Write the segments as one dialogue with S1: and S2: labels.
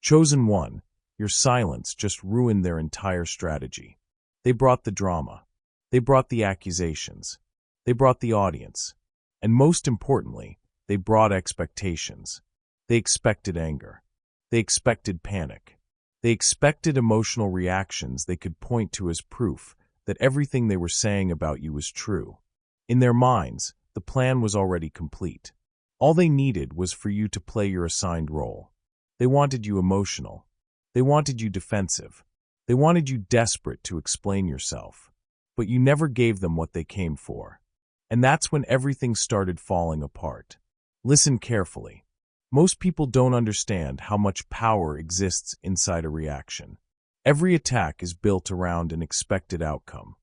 S1: Chosen one, your silence just ruined their entire strategy. They brought the drama. They brought the accusations. They brought the audience. And most importantly, they brought expectations. They expected anger. They expected panic. They expected emotional reactions they could point to as proof that everything they were saying about you was true. In their minds, the plan was already complete. All they needed was for you to play your assigned role. They wanted you emotional. They wanted you defensive. They wanted you desperate to explain yourself. But you never gave them what they came for. And that's when everything started falling apart. Listen carefully. Most people don't understand how much power exists inside a reaction. Every attack is built around an expected outcome.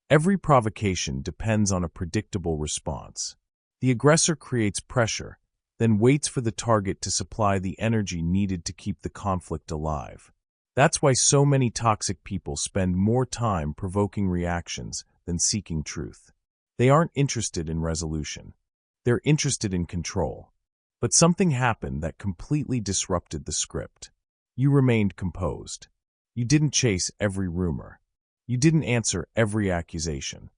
S1: Every provocation depends on a predictable response. The aggressor creates pressure, then waits for the target to supply the energy needed to keep the conflict alive. That's why so many toxic people spend more time provoking reactions than seeking truth. They aren't interested in resolution. They're interested in control. But something happened that completely disrupted the script. You remained composed. You didn't chase every rumor. You didn't answer every accusation.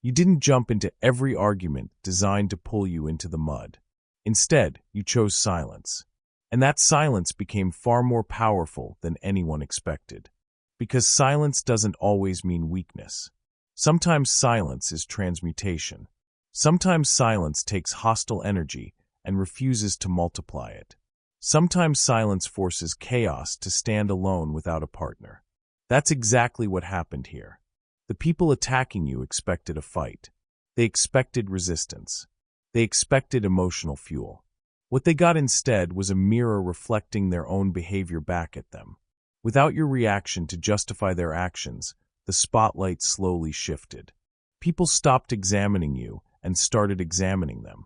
S1: You didn't jump into every argument designed to pull you into the mud. Instead, you chose silence. And that silence became far more powerful than anyone expected. Because silence doesn't always mean weakness. Sometimes silence is transmutation. Sometimes silence takes hostile energy and refuses to multiply it. Sometimes silence forces chaos to stand alone without a partner. That's exactly what happened here. The people attacking you expected a fight. They expected resistance. They expected emotional fuel. What they got instead was a mirror reflecting their own behavior back at them. Without your reaction to justify their actions, the spotlight slowly shifted. People stopped examining you and started examining them.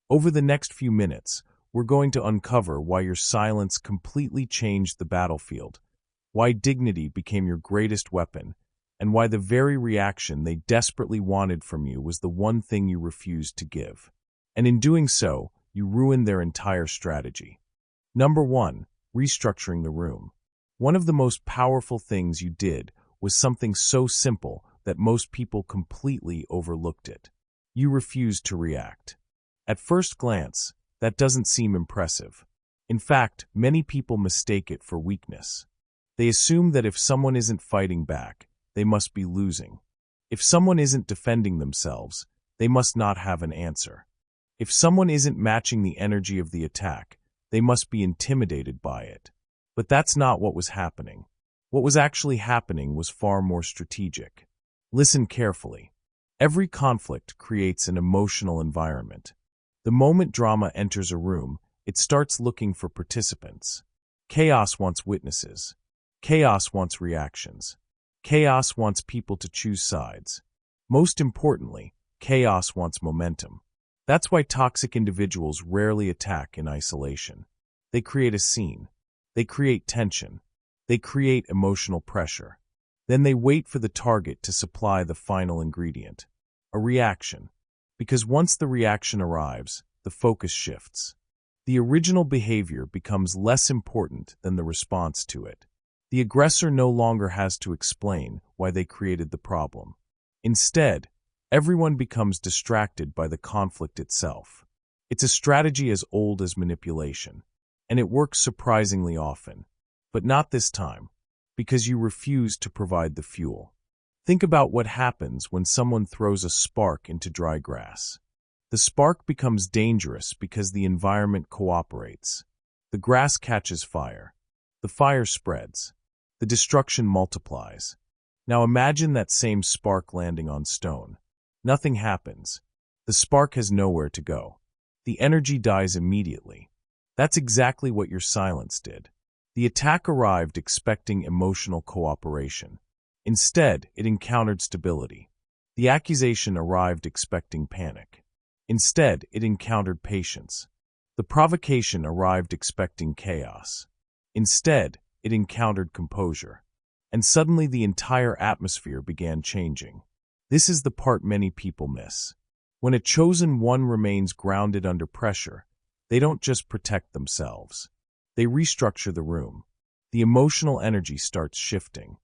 S1: Over the next few minutes, we're going to uncover why your silence completely changed the battlefield, why dignity became your greatest weapon, and why the very reaction they desperately wanted from you was the one thing you refused to give. And in doing so, you ruined their entire strategy. Number 1, restructuring the room. One of the most powerful things you did was something so simple that most people completely overlooked it. You refused to react. At first glance, that doesn't seem impressive. In fact, many people mistake it for weakness. They assume that if someone isn't fighting back, they must be losing. If someone isn't defending themselves, they must not have an answer. If someone isn't matching the energy of the attack, they must be intimidated by it. But that's not what was happening. What was actually happening was far more strategic. Listen carefully. Every conflict creates an emotional environment. The moment drama enters a room, it starts looking for participants. Chaos wants witnesses. Chaos wants reactions. Chaos wants people to choose sides. Most importantly, chaos wants momentum. That's why toxic individuals rarely attack in isolation. They create a scene. They create tension. They create emotional pressure. Then they wait for the target to supply the final ingredient, a reaction. Because once the reaction arrives, the focus shifts. The original behavior becomes less important than the response to it. The aggressor no longer has to explain why they created the problem. Instead, everyone becomes distracted by the conflict itself. It's a strategy as old as manipulation, and it works surprisingly often. But not this time, because you refuse to provide the fuel. Think about what happens when someone throws a spark into dry grass. The spark becomes dangerous because the environment cooperates. The grass catches fire. The fire spreads. The destruction multiplies. Now imagine that same spark landing on stone. Nothing happens. The spark has nowhere to go. The energy dies immediately. That's exactly what your silence did. The attack arrived expecting emotional cooperation. Instead, it encountered stability. The accusation arrived expecting panic. Instead, it encountered patience. The provocation arrived expecting chaos. Instead, it encountered composure. And suddenly the entire atmosphere began changing. This is the part many people miss. When a chosen one remains grounded under pressure, they don't just protect themselves. They restructure the room. the emotional energy starts shifting.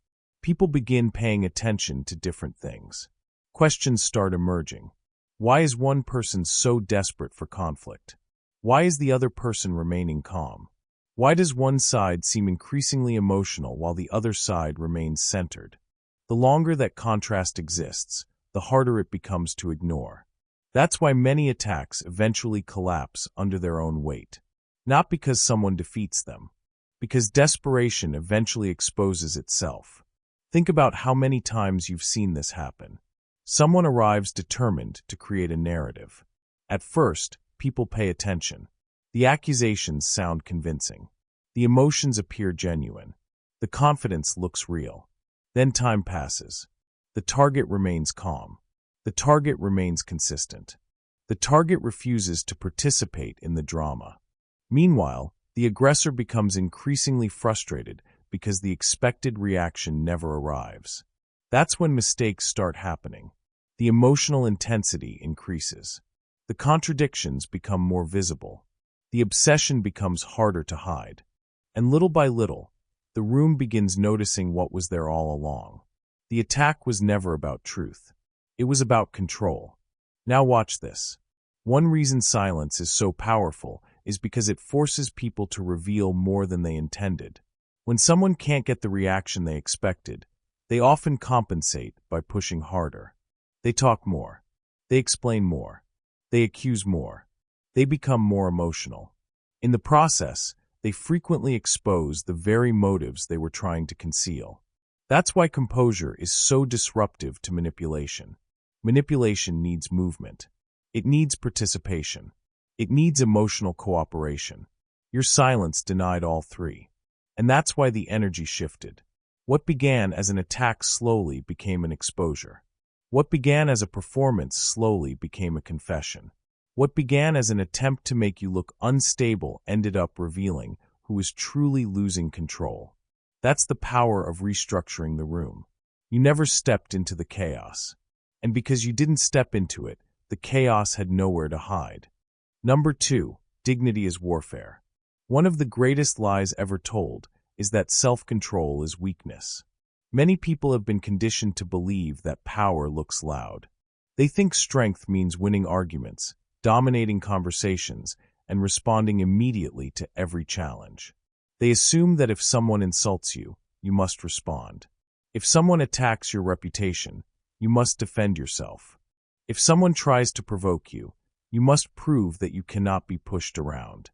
S1: People begin paying attention to different things. Questions start emerging. Why is one person so desperate for conflict? Why is the other person remaining calm? Why does one side seem increasingly emotional while the other side remains centered? The longer that contrast exists, the harder it becomes to ignore. That's why many attacks eventually collapse under their own weight. Not because someone defeats them, because desperation eventually exposes itself. Think about how many times you've seen this happen. Someone arrives determined to create a narrative. At first, people pay attention. The accusations sound convincing. The emotions appear genuine. The confidence looks real. Then time passes. The target remains calm. The target remains consistent. The target refuses to participate in the drama. Meanwhile, the aggressor becomes increasingly frustrated because the expected reaction never arrives. That's when mistakes start happening. The emotional intensity increases. The contradictions become more visible. The obsession becomes harder to hide. And little by little, the room begins noticing what was there all along. The attack was never about truth. It was about control. Now watch this. One reason silence is so powerful is because it forces people to reveal more than they intended. When someone can't get the reaction they expected, they often compensate by pushing harder. They talk more. They explain more. They accuse more. They become more emotional. In the process, they frequently expose the very motives they were trying to conceal. That's why composure is so disruptive to manipulation. Manipulation needs movement. It needs participation. It needs emotional cooperation. Your silence denied all three. And that's why the energy shifted. What began as an attack slowly became an exposure. What began as a performance slowly became a confession. What began as an attempt to make you look unstable ended up revealing who was truly losing control. That's the power of restructuring the room. You never stepped into the chaos. And because you didn't step into it, the chaos had nowhere to hide. Number 2, dignity is warfare. One of the greatest lies ever told is that self-control is weakness. Many people have been conditioned to believe that power looks loud. They think strength means winning arguments, dominating conversations, and responding immediately to every challenge. They assume that if someone insults you, you must respond. If someone attacks your reputation, you must defend yourself. If someone tries to provoke you, you must prove that you cannot be pushed around.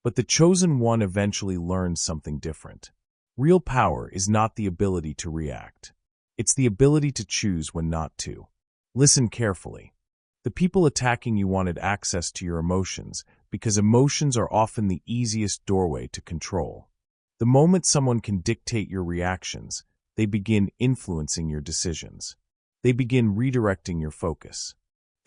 S1: But the chosen one eventually learns something different. Real power is not the ability to react. It's the ability to choose when not to. Listen carefully. The people attacking you wanted access to your emotions because emotions are often the easiest doorway to control. The moment someone can dictate your reactions, they begin influencing your decisions. They begin redirecting your focus.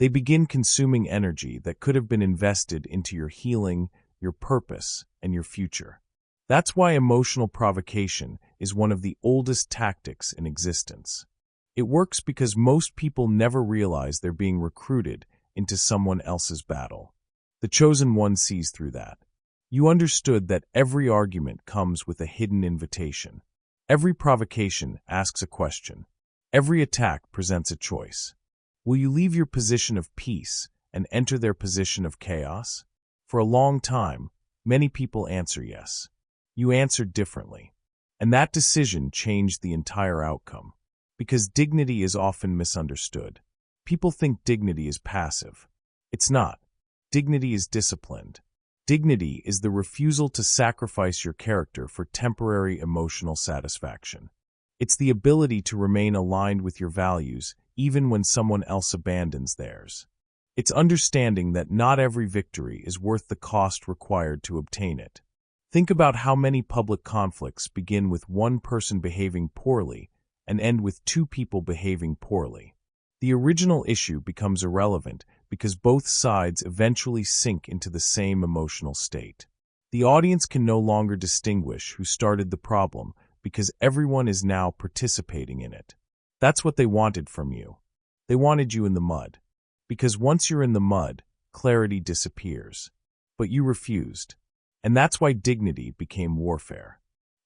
S1: They begin consuming energy that could have been invested into your healing, your purpose, and your future. That's why emotional provocation is one of the oldest tactics in existence. It works because most people never realize they're being recruited into someone else's battle. The chosen one sees through that. You understood that every argument comes with a hidden invitation. Every provocation asks a question. Every attack presents a choice. Will you leave your position of peace and enter their position of chaos? For a long time, many people answer yes. You answered differently. And that decision changed the entire outcome. Because dignity is often misunderstood. People think dignity is passive. It's not. Dignity is disciplined. Dignity is the refusal to sacrifice your character for temporary emotional satisfaction. It's the ability to remain aligned with your values even when someone else abandons theirs. It's understanding that not every victory is worth the cost required to obtain it. Think about how many public conflicts begin with one person behaving poorly and end with two people behaving poorly. The original issue becomes irrelevant because both sides eventually sink into the same emotional state. The audience can no longer distinguish who started the problem because everyone is now participating in it. That's what they wanted from you. They wanted you in the mud. Because once you're in the mud, clarity disappears. But you refused. And that's why dignity became warfare.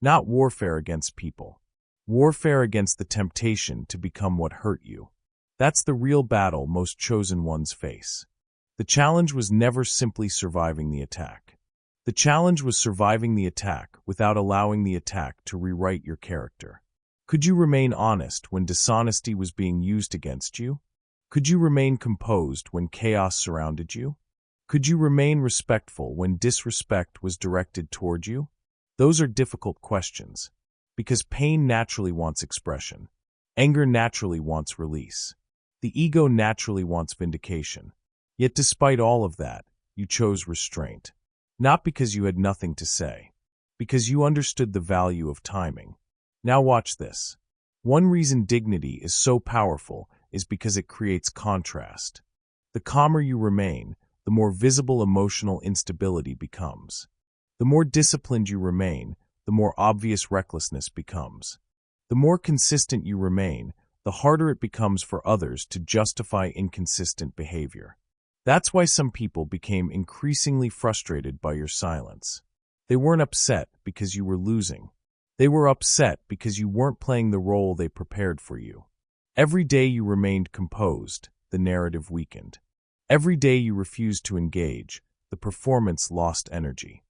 S1: Not warfare against people. Warfare against the temptation to become what hurt you. That's the real battle most chosen ones face. The challenge was never simply surviving the attack. The challenge was surviving the attack without allowing the attack to rewrite your character. Could you remain honest when dishonesty was being used against you? Could you remain composed when chaos surrounded you? Could you remain respectful when disrespect was directed toward you? Those are difficult questions, because pain naturally wants expression. Anger naturally wants release. The ego naturally wants vindication. Yet despite all of that, you chose restraint. Not because you had nothing to say, because you understood the value of timing. Now watch this. One reason dignity is so powerful is because it creates contrast. The calmer you remain, the more visible emotional instability becomes. The more disciplined you remain, the more obvious recklessness becomes. The more consistent you remain, the harder it becomes for others to justify inconsistent behavior. That's why some people became increasingly frustrated by your silence. They weren't upset because you were losing. They were upset because you weren't playing the role they prepared for you. Every day you remained composed, the narrative weakened. Every day you refused to engage, the performance lost energy.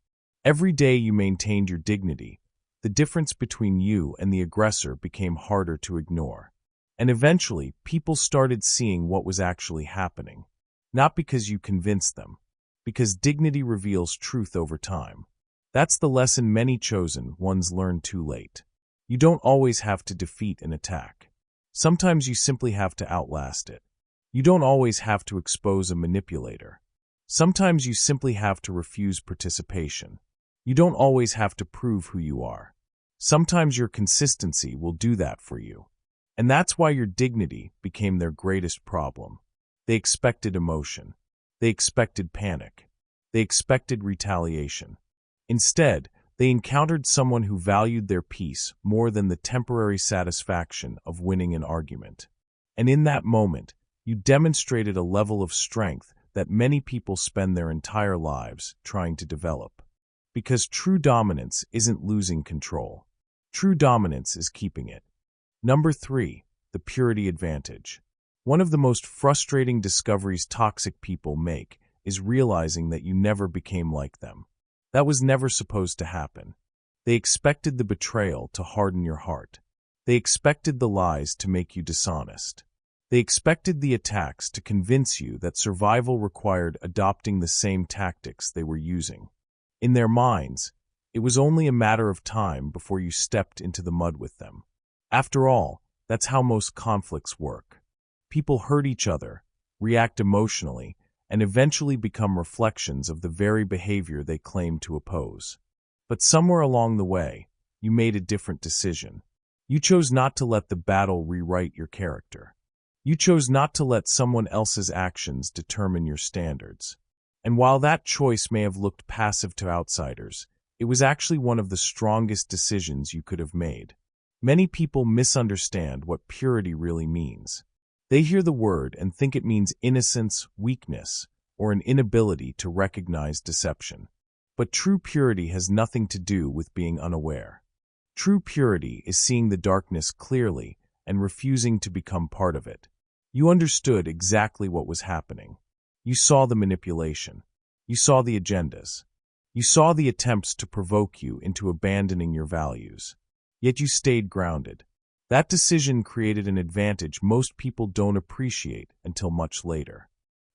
S1: Every day you maintained your dignity, the difference between you and the aggressor became harder to ignore. And eventually, people started seeing what was actually happening. Not because you convinced them, because dignity reveals truth over time. That's the lesson many chosen ones learn too late. You don't always have to defeat an attack. Sometimes you simply have to outlast it. You don't always have to expose a manipulator. Sometimes you simply have to refuse participation. You don't always have to prove who you are. Sometimes your consistency will do that for you. And that's why your dignity became their greatest problem. They expected emotion. They expected panic. They expected retaliation. Instead, they encountered someone who valued their peace more than the temporary satisfaction of winning an argument. And in that moment, you demonstrated a level of strength that many people spend their entire lives trying to develop. Because true dominance isn't losing control. True dominance is keeping it. Number 3, the purity advantage. One of the most frustrating discoveries toxic people make is realizing that you never became like them. That was never supposed to happen. They expected the betrayal to harden your heart. They expected the lies to make you dishonest. They expected the attacks to convince you that survival required adopting the same tactics they were using. In their minds, it was only a matter of time before you stepped into the mud with them. After all, that's how most conflicts work. People hurt each other, react emotionally, and eventually become reflections of the very behavior they claim to oppose. But somewhere along the way, you made a different decision. You chose not to let the battle rewrite your character. You chose not to let someone else's actions determine your standards. And while that choice may have looked passive to outsiders, it was actually one of the strongest decisions you could have made. Many people misunderstand what purity really means. They hear the word and think it means innocence, weakness, or an inability to recognize deception. But true purity has nothing to do with being unaware. True purity is seeing the darkness clearly and refusing to become part of it. You understood exactly what was happening. You saw the manipulation. You saw the agendas. You saw the attempts to provoke you into abandoning your values. Yet you stayed grounded. That decision created an advantage most people don't appreciate until much later.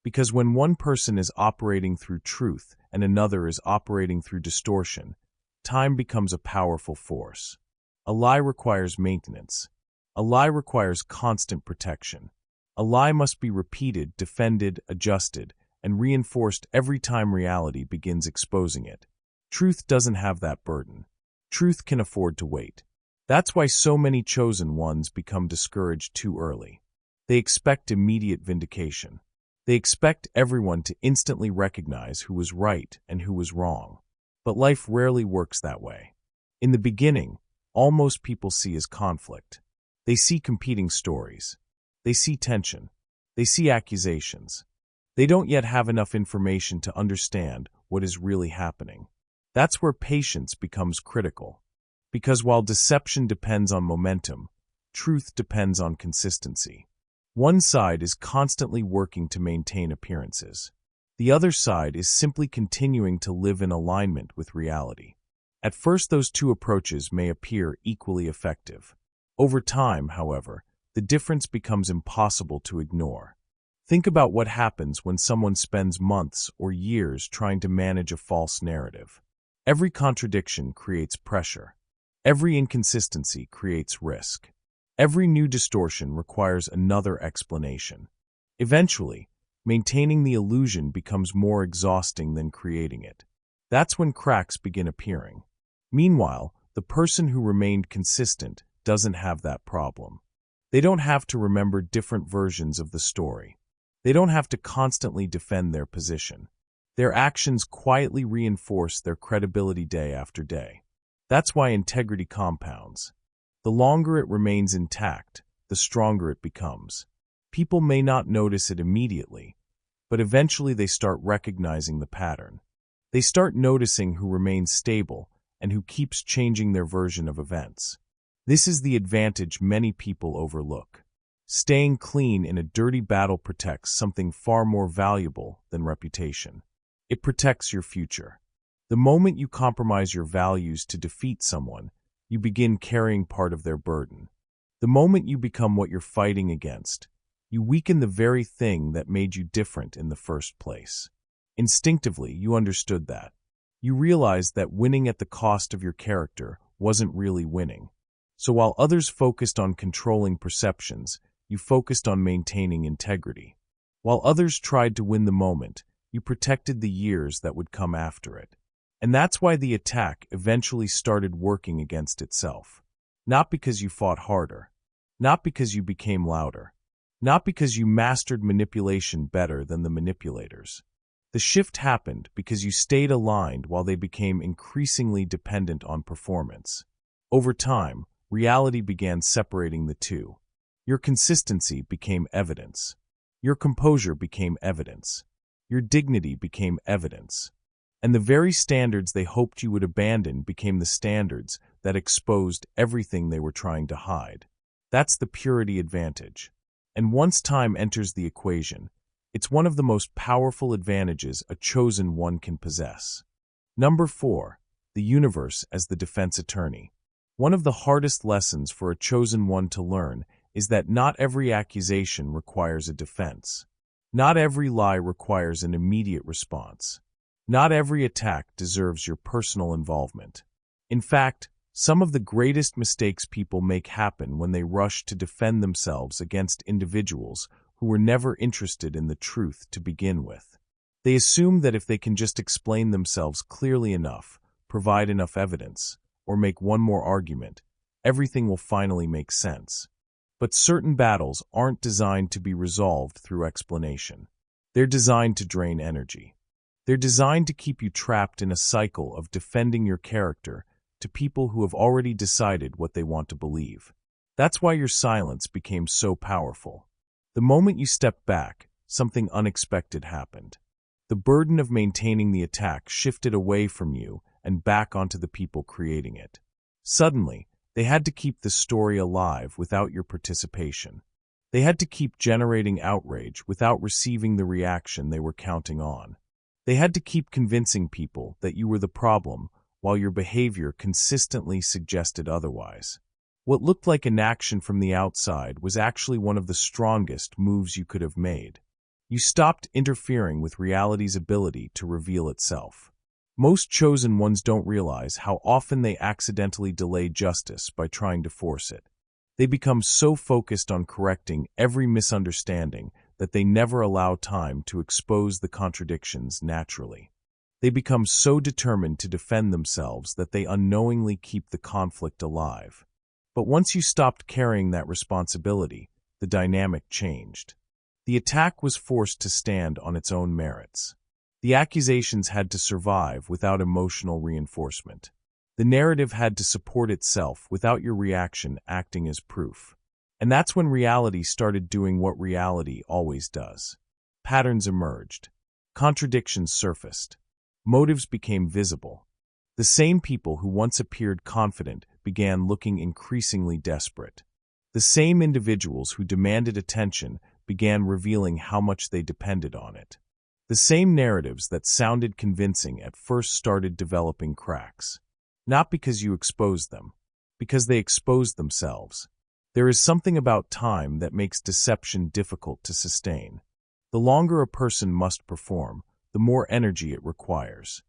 S1: Because when one person is operating through truth and another is operating through distortion, time becomes a powerful force. A lie requires maintenance. A lie requires constant protection. A lie must be repeated, defended, adjusted, and reinforced every time reality begins exposing it. Truth doesn't have that burden. Truth can afford to wait. That's why so many chosen ones become discouraged too early. They expect immediate vindication. They expect everyone to instantly recognize who was right and who was wrong. But life rarely works that way. In the beginning, all most people see is conflict. They see competing stories. They see tension. They see accusations. They don't yet have enough information to understand what is really happening. That's where patience becomes critical. Because while deception depends on momentum, truth depends on consistency. One side is constantly working to maintain appearances. The other side is simply continuing to live in alignment with reality. At first, those two approaches may appear equally effective. Over time, however, the difference becomes impossible to ignore. Think about what happens when someone spends months or years trying to manage a false narrative. Every contradiction creates pressure. Every inconsistency creates risk. Every new distortion requires another explanation. Eventually, maintaining the illusion becomes more exhausting than creating it. That's when cracks begin appearing. Meanwhile, the person who remained consistent doesn't have that problem. They don't have to remember different versions of the story. They don't have to constantly defend their position. Their actions quietly reinforce their credibility day after day. That's why integrity compounds. The longer it remains intact, the stronger it becomes. People may not notice it immediately, but eventually they start recognizing the pattern. They start noticing who remains stable and who keeps changing their version of events. This is the advantage many people overlook. Staying clean in a dirty battle protects something far more valuable than reputation. It protects your future. The moment you compromise your values to defeat someone, you begin carrying part of their burden. The moment you become what you're fighting against, you weaken the very thing that made you different in the first place. Instinctively, you understood that. You realized that winning at the cost of your character wasn't really winning. So while others focused on controlling perceptions, you focused on maintaining integrity. While others tried to win the moment, you protected the years that would come after it. And that's why the attack eventually started working against itself. Not because you fought harder. Not because you became louder. Not because you mastered manipulation better than the manipulators. The shift happened because you stayed aligned while they became increasingly dependent on performance. Over time, reality began separating the two. Your consistency became evidence. Your composure became evidence. Your dignity became evidence. And the very standards they hoped you would abandon became the standards that exposed everything they were trying to hide. That's the purity advantage. And once time enters the equation, it's one of the most powerful advantages a chosen one can possess. Number 4. The universe as the defense attorney. One of the hardest lessons for a chosen one to learn is that not every accusation requires a defense. Not every lie requires an immediate response. Not every attack deserves your personal involvement. In fact, some of the greatest mistakes people make happen when they rush to defend themselves against individuals who were never interested in the truth to begin with. They assume that if they can just explain themselves clearly enough, provide enough evidence, or make one more argument, everything will finally make sense. But certain battles aren't designed to be resolved through explanation. They're designed to drain energy. They're designed to keep you trapped in a cycle of defending your character to people who have already decided what they want to believe. That's why your silence became so powerful. The moment you stepped back, something unexpected happened. The burden of maintaining the attack shifted away from you and back onto the people creating it. Suddenly, they had to keep the story alive without your participation. They had to keep generating outrage without receiving the reaction they were counting on. They had to keep convincing people that you were the problem while your behavior consistently suggested otherwise. What looked like inaction from the outside was actually one of the strongest moves you could have made. You stopped interfering with reality's ability to reveal itself. Most chosen ones don't realize how often they accidentally delay justice by trying to force it. They become so focused on correcting every misunderstanding that they never allow time to expose the contradictions naturally. They become so determined to defend themselves that they unknowingly keep the conflict alive. But once you stopped carrying that responsibility, the dynamic changed. The attack was forced to stand on its own merits. The accusations had to survive without emotional reinforcement. The narrative had to support itself without your reaction acting as proof. And that's when reality started doing what reality always does. Patterns emerged. Contradictions surfaced. Motives became visible. The same people who once appeared confident began looking increasingly desperate. The same individuals who demanded attention began revealing how much they depended on it. The same narratives that sounded convincing at first started developing cracks. Not because you exposed them, because they exposed themselves. There is something about time that makes deception difficult to sustain. The longer a person must perform, the more energy it requires.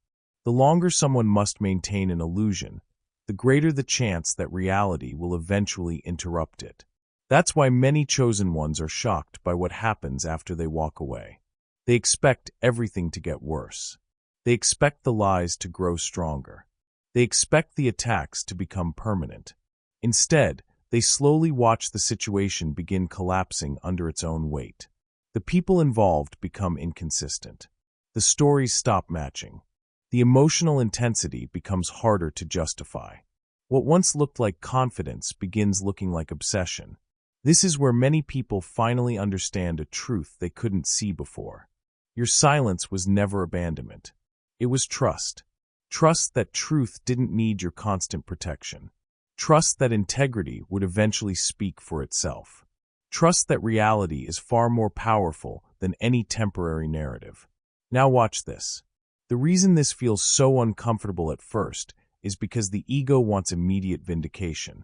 S1: The longer someone must maintain an illusion, the greater the chance that reality will eventually interrupt it. That's why many chosen ones are shocked by what happens after they walk away. They expect everything to get worse. They expect the lies to grow stronger. They expect the attacks to become permanent. Instead, they slowly watch the situation begin collapsing under its own weight. The people involved become inconsistent. The stories stop matching. The emotional intensity becomes harder to justify. What once looked like confidence begins looking like obsession. This is where many people finally understand a truth they couldn't see before. Your silence was never abandonment. It was trust. Trust that truth didn't need your constant protection. Trust that integrity would eventually speak for itself. Trust that reality is far more powerful than any temporary narrative. Now watch this. The reason this feels so uncomfortable at first is because the ego wants immediate vindication.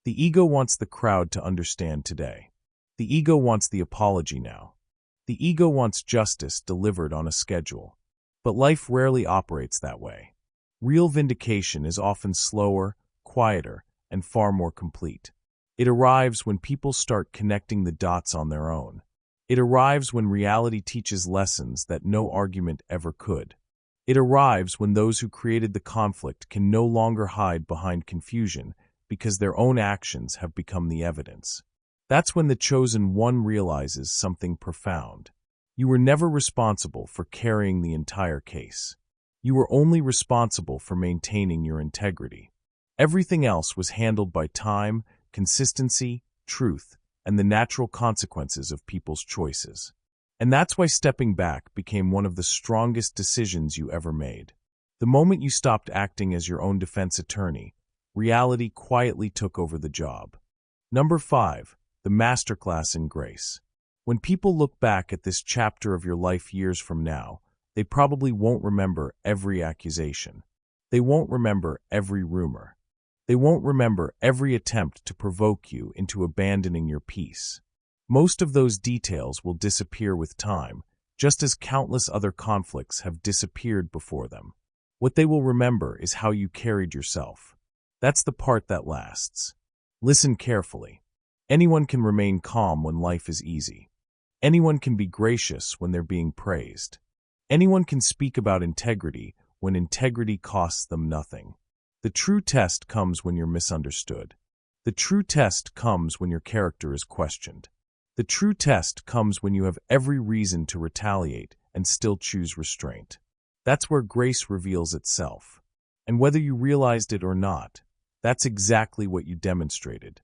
S1: The ego wants the crowd to understand today. The ego wants the apology now. The ego wants justice delivered on a schedule. But life rarely operates that way. Real vindication is often slower, quieter, and far more complete. It arrives when people start connecting the dots on their own. It arrives when reality teaches lessons that no argument ever could. It arrives when those who created the conflict can no longer hide behind confusion because their own actions have become the evidence. That's when the chosen one realizes something profound. You were never responsible for carrying the entire case. You were only responsible for maintaining your integrity. Everything else was handled by time, consistency, truth, and the natural consequences of people's choices. And that's why stepping back became one of the strongest decisions you ever made. The moment you stopped acting as your own defense attorney, reality quietly took over the job. Number 5. The masterclass in grace. When people look back at this chapter of your life years from now, they probably won't remember every accusation. They won't remember every rumor. They won't remember every attempt to provoke you into abandoning your peace. Most of those details will disappear with time, just as countless other conflicts have disappeared before them. What they will remember is how you carried yourself. That's the part that lasts. Listen carefully. Anyone can remain calm when life is easy. Anyone can be gracious when they're being praised. Anyone can speak about integrity when integrity costs them nothing. The true test comes when you're misunderstood. The true test comes when your character is questioned. The true test comes when you have every reason to retaliate and still choose restraint. That's where grace reveals itself. And whether you realized it or not, that's exactly what you demonstrated.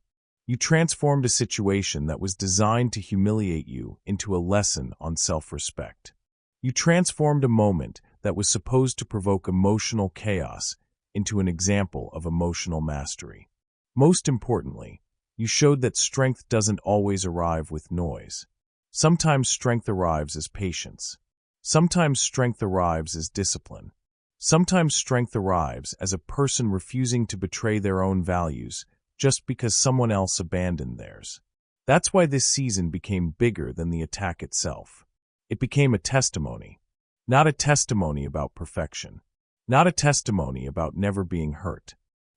S1: You transformed a situation that was designed to humiliate you into a lesson on self-respect. You transformed a moment that was supposed to provoke emotional chaos into an example of emotional mastery. Most importantly, you showed that strength doesn't always arrive with noise. Sometimes strength arrives as patience. Sometimes strength arrives as discipline. Sometimes strength arrives as a person refusing to betray their own values just because someone else abandoned theirs. That's why this season became bigger than the attack itself. It became a testimony. Not a testimony about perfection. Not a testimony about never being hurt.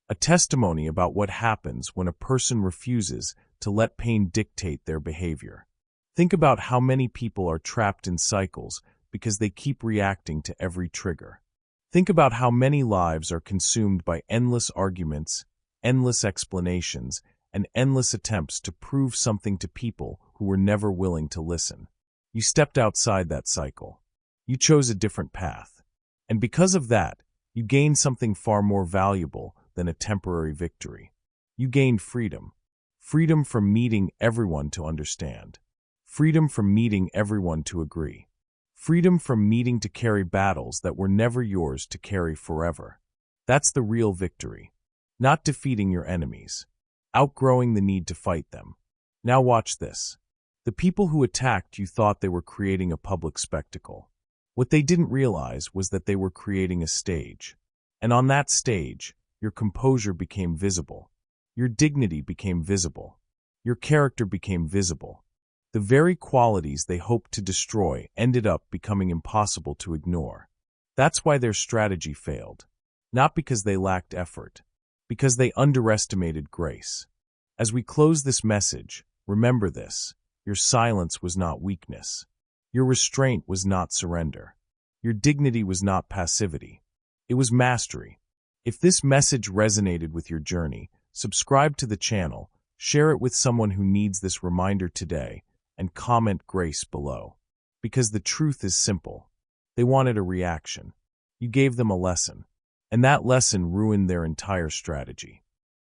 S1: A testimony about what happens when a person refuses to let pain dictate their behavior. Think about how many people are trapped in cycles because they keep reacting to every trigger. Think about how many lives are consumed by endless arguments, endless explanations, and endless attempts to prove something to people who were never willing to listen. You stepped outside that cycle. You chose a different path. And because of that, you gained something far more valuable than a temporary victory. You gained freedom. Freedom from needing everyone to understand. Freedom from needing everyone to agree. Freedom from needing to carry battles that were never yours to carry forever. That's the real victory. not defeating your enemies, outgrowing the need to fight them. Now watch this. The people who attacked you thought they were creating a public spectacle. What they didn't realize was that they were creating a stage. And on that stage, your composure became visible. Your dignity became visible. Your character became visible. The very qualities they hoped to destroy ended up becoming impossible to ignore. That's why their strategy failed. Not because they lacked effort, because they underestimated grace. As we close this message, remember this: your silence was not weakness. Your restraint was not surrender. Your dignity was not passivity. It was mastery. If this message resonated with your journey, subscribe to the channel, share it with someone who needs this reminder today, and comment grace below. Because the truth is simple. They wanted a reaction. You gave them a lesson, and that lesson ruined their entire strategy.